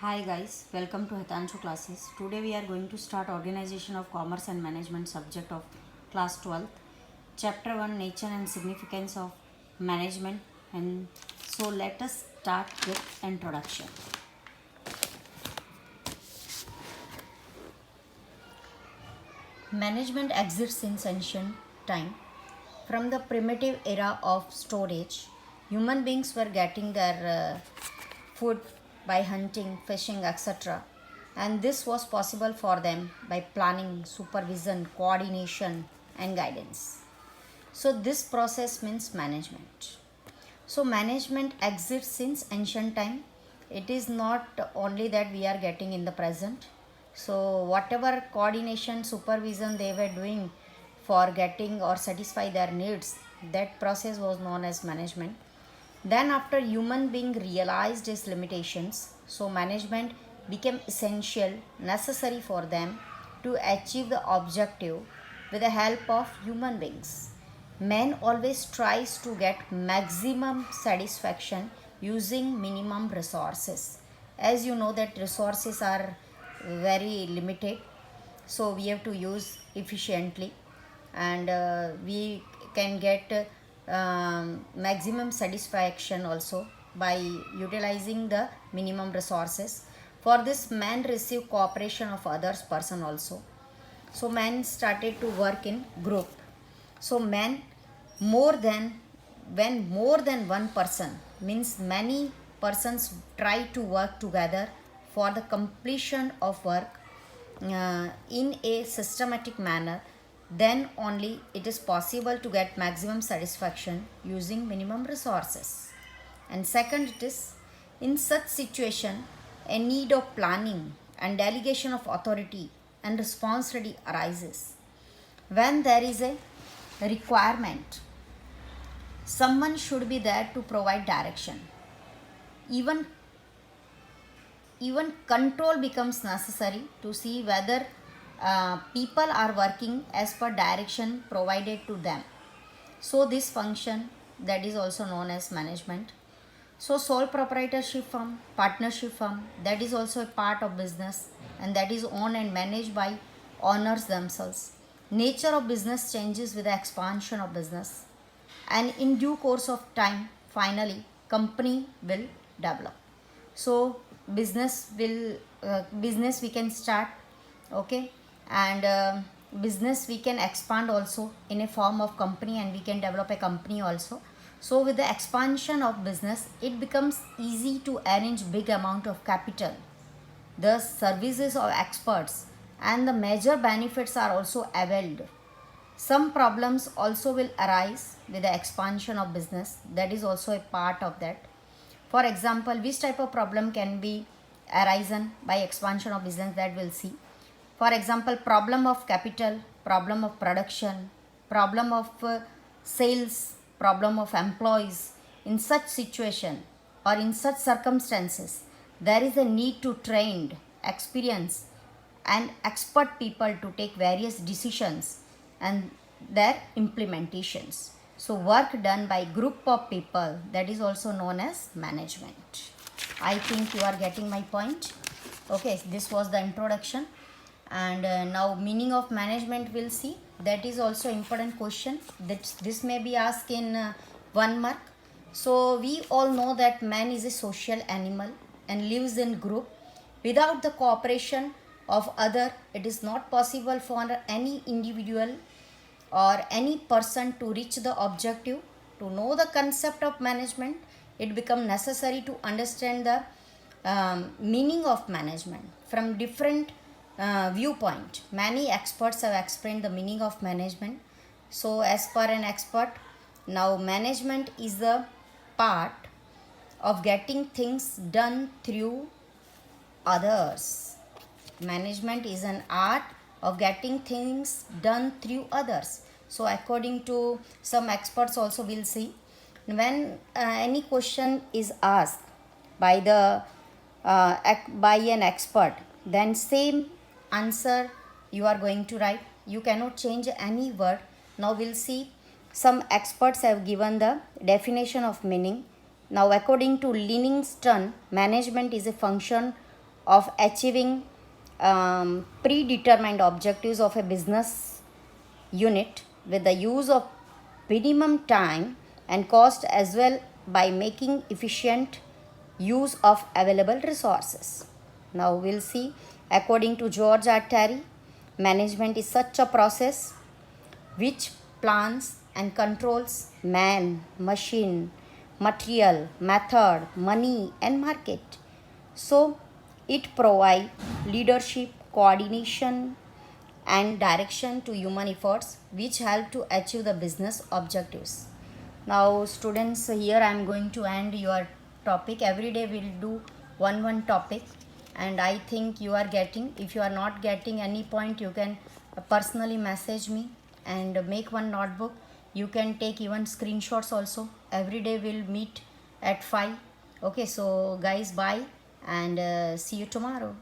Hi guys, welcome to Hitanshu classes. Today we are going to start organization of commerce and management subject of class 12th. Chapter 1 nature and significance of management, and so let us start with introduction. Management exists since ancient time. From the primitive era of storage, human beings were getting their food by hunting, fishing, etc. And this was possible for them by planning, supervision, coordination, and guidance. So, this process means management. So, management exists since ancient time. It is not only that we are getting in the present. So, whatever coordination, supervision they were doing for getting or satisfy their needs, that process was known as management. Then, after human being realized its limitations, so management became essential, necessary for them to achieve the objective with the help of human beings. Man always tries to get maximum satisfaction using minimum resources. As you know that resources are very limited, so we have to use efficiently, and we can get maximum satisfaction also by utilizing the minimum resources. For this, man received cooperation of others person also. So man started to work in group. So man, more than when more than one person means many persons try to work together for the completion of work in a systematic manner, then only it is possible to get maximum satisfaction using minimum resources. And second, it is in such situation a need of planning and delegation of authority and responsibility arises. When there is a requirement, someone should be there to provide direction. Even even control becomes necessary to see whether people are working as per direction provided to them. So this function, that is also known as management. So sole proprietorship firm, partnership firm, that is also a part of business, and that is owned and managed by owners themselves. Nature of business changes with the expansion of business, and in due course of time, finally company will develop. So business we can start, okay, and business we can expand also in a form of company, and we can develop a company also. So with the expansion of business, it becomes easy to arrange big amount of capital, the services of experts, and the major benefits are also availed. Some problems also will arise with the expansion of business, that is also a part of that. For example, which type of problem can be arisen by expansion of business, that we'll see. For example, problem of capital, problem of production, problem of sales, problem of employees. In such situation or in such circumstances, there is a need to trained, experienced, and expert people to take various decisions and their implementations. So work done by group of people, that is also known as management. I think you are getting my point. Okay, this was the introduction, and now meaning of management we'll see. That is also important question. This may be asked in 1 mark. So we all know that man is a social animal and lives in group. Without the cooperation of other, it is not possible for any individual or any person to reach the objective. To know the concept of management, it becomes necessary to understand the meaning of management from different viewpoint. Many experts have explained the meaning of management. So as per an expert, now management is the part of getting things done through others. Management is an art of getting things done through others. So according to some experts also, we'll see, when any question is asked by the by an expert, then same answer you are going to write. You cannot change any word. Now we'll see, some experts have given the definition of meaning. Now according to Livingstone, management is a function of achieving predetermined objectives of a business unit with the use of minimum time and cost, as well by making efficient use of available resources. Now we'll see, according to George R. Terry, management is such a process which plans and controls man, machine, material, method, money, and market. So it provides leadership, coordination, and direction to human efforts which help to achieve the business objectives. Now students, here I am going to end your topic. Every day we'll do one topic, and I think you are getting. If you are not getting any point, you can personally message me and make one notebook. You can take even screenshots also. Every day we'll meet at 5. Okay, so guys, bye, and see you tomorrow.